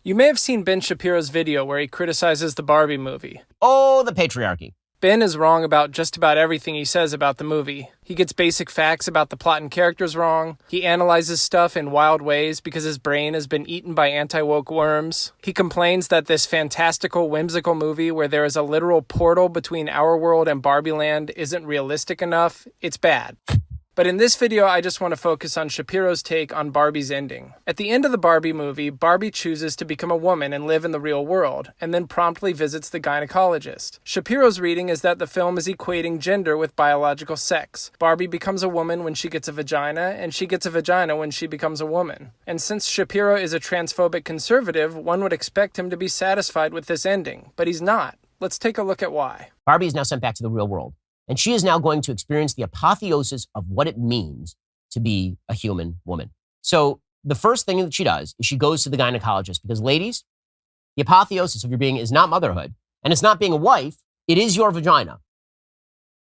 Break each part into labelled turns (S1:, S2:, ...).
S1: You may have seen Ben Shapiro's video where he criticizes the Barbie movie.
S2: Oh, the patriarchy.
S1: Ben is wrong about just about everything he says about the movie. He gets basic facts about the plot and characters wrong. He analyzes stuff in wild ways because his brain has been eaten by anti-woke worms. He complains that this fantastical, whimsical movie where there is a literal portal between our world and Barbie Land isn't realistic enough. It's bad. But in this video, I just want to focus on Shapiro's take on Barbie's ending. At the end of the Barbie movie, Barbie chooses to become a woman and live in the real world, and then promptly visits the gynecologist. Shapiro's reading is that the film is equating gender with biological sex. Barbie becomes a woman when she gets a vagina, and she gets a vagina when she becomes a woman. And since Shapiro is a transphobic conservative, one would expect him to be satisfied with this ending, but he's not. Let's take a look at why.
S2: Barbie is now sent back to the real world. And she is now going to experience the apotheosis of what it means to be a human woman. So the first thing that she does is she goes to the gynecologist because, ladies, the apotheosis of your being is not motherhood, and it's not being a wife. It is your vagina.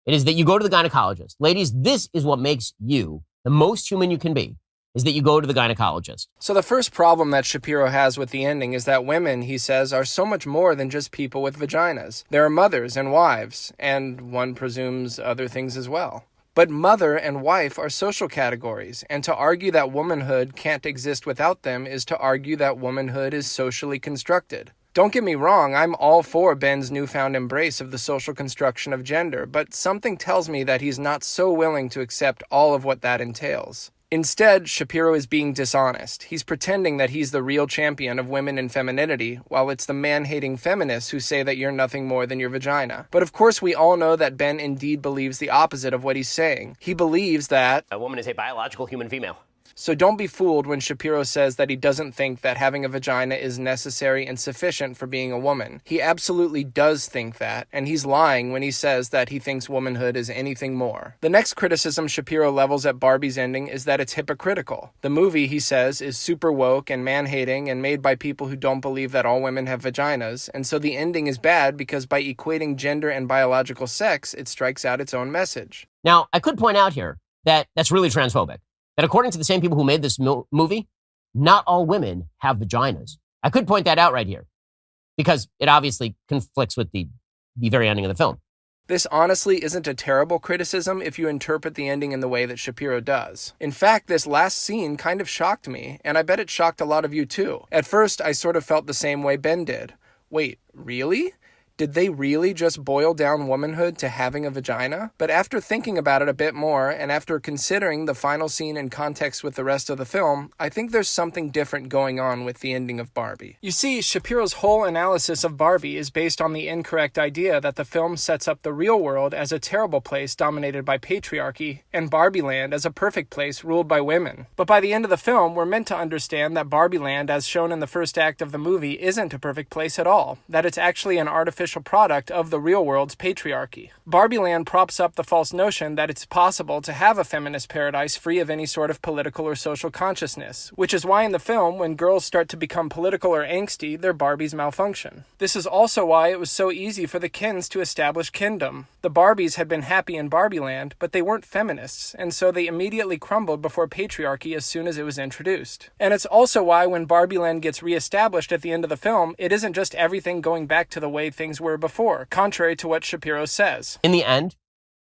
S2: It is that you go to the gynecologist. Ladies, this is what makes you the most human you can be, is that you go to the gynecologist.
S1: So the first problem that Shapiro has with the ending is that women, he says, are so much more than just people with vaginas. There are mothers and wives, and one presumes other things as well. But mother and wife are social categories, and to argue that womanhood can't exist without them is to argue that womanhood is socially constructed. Don't get me wrong, I'm all for Ben's newfound embrace of the social construction of gender, but something tells me that he's not so willing to accept all of what that entails. Instead, Shapiro is being dishonest. He's pretending that he's the real champion of women and femininity, while it's the man-hating feminists who say that you're nothing more than your vagina. But of course, we all know that Ben indeed believes the opposite of what he's saying. He believes that
S2: a woman is a biological human female.
S1: So don't be fooled when Shapiro says that he doesn't think that having a vagina is necessary and sufficient for being a woman. He absolutely does think that, and he's lying when he says that he thinks womanhood is anything more. The next criticism Shapiro levels at Barbie's ending is that it's hypocritical. The movie, he says, is super woke and man-hating and made by people who don't believe that all women have vaginas, and so the ending is bad because by equating gender and biological sex, it strikes out its own message.
S2: Now, I could point out here that that's really transphobic. That according to the same people who made this movie, not all women have vaginas. I could point that out right here because it obviously conflicts with the very ending of the film.
S1: This honestly isn't a terrible criticism if you interpret the ending in the way that Shapiro does. In fact, this last scene kind of shocked me, and I bet it shocked a lot of you too. At first, I sort of felt the same way Ben did. Wait, really? Did they really just boil down womanhood to having a vagina? But after thinking about it a bit more, and after considering the final scene in context with the rest of the film, I think there's something different going on with the ending of Barbie. You see, Shapiro's whole analysis of Barbie is based on the incorrect idea that the film sets up the real world as a terrible place dominated by patriarchy, and Barbie Land as a perfect place ruled by women. But by the end of the film, we're meant to understand that Barbie Land, as shown in the first act of the movie, isn't a perfect place at all, that it's actually an artificial product of the real world's patriarchy. Barbie Land props up the false notion that it's possible to have a feminist paradise free of any sort of political or social consciousness, which is why in the film, when girls start to become political or angsty, their Barbies malfunction. This is also why it was so easy for the Kens to establish kindom. The Barbies had been happy in Barbie Land, but they weren't feminists, and so they immediately crumbled before patriarchy as soon as it was introduced. And it's also why when Barbie Land gets reestablished at the end of the film, it isn't just everything going back to the way things were before, contrary to what Shapiro says.
S2: In the end,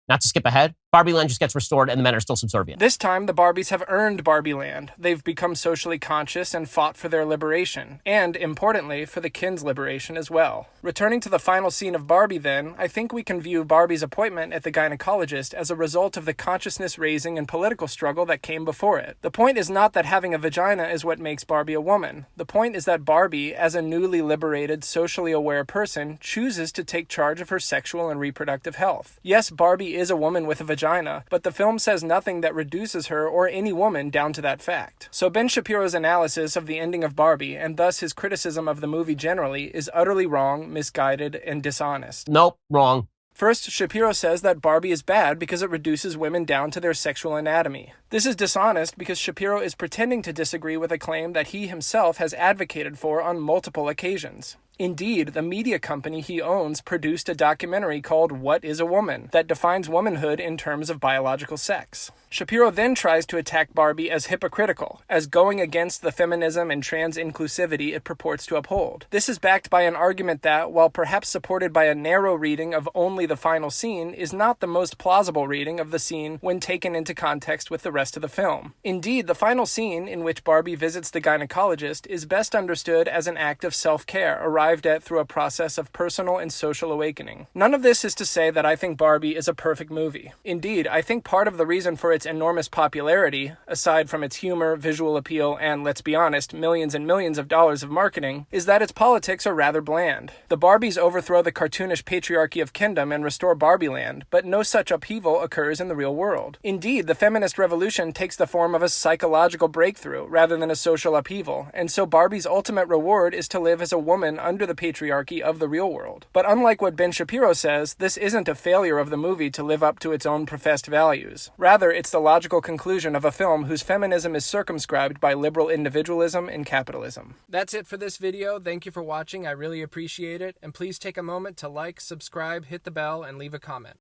S2: not to skip ahead, Barbie Land just gets restored and the men are still subservient.
S1: This time, the Barbies have earned Barbie Land. They've become socially conscious and fought for their liberation. And, importantly, for the Kens' liberation as well. Returning to the final scene of Barbie then, I think we can view Barbie's appointment at the gynecologist as a result of the consciousness-raising and political struggle that came before it. The point is not that having a vagina is what makes Barbie a woman. The point is that Barbie, as a newly liberated, socially aware person, chooses to take charge of her sexual and reproductive health. Yes, Barbie is a woman with a vagina, but the film says nothing that reduces her or any woman down to that fact. So Ben Shapiro's analysis of the ending of Barbie, and thus his criticism of the movie generally, is utterly wrong, misguided, and dishonest.
S2: Nope, wrong.
S1: First, Shapiro says that Barbie is bad because it reduces women down to their sexual anatomy. This is dishonest because Shapiro is pretending to disagree with a claim that he himself has advocated for on multiple occasions. Indeed, the media company he owns produced a documentary called What is a Woman that defines womanhood in terms of biological sex. Shapiro then tries to attack Barbie as hypocritical, as going against the feminism and trans inclusivity it purports to uphold. This is backed by an argument that, while perhaps supported by a narrow reading of only the final scene, is not the most plausible reading of the scene when taken into context with the rest of the film. Indeed, the final scene, in which Barbie visits the gynecologist, is best understood as an act of self-care arrived at through a process of personal and social awakening. None of this is to say that I think Barbie is a perfect movie. Indeed, I think part of the reason for its enormous popularity, aside from its humor, visual appeal, and, let's be honest, millions and millions of dollars of marketing, is that its politics are rather bland. The Barbies overthrow the cartoonish patriarchy of Kendom and restore Barbieland, but no such upheaval occurs in the real world. Indeed, the feminist revolution takes the form of a psychological breakthrough rather than a social upheaval, and so Barbie's ultimate reward is to live as a woman under the patriarchy of the real world. But unlike what Ben Shapiro says, this isn't a failure of the movie to live up to its own professed values. Rather, it's the logical conclusion of a film whose feminism is circumscribed by liberal individualism and capitalism. That's it for this video. Thank you for watching. I really appreciate it. And please take a moment to like, subscribe, hit the bell, and leave a comment.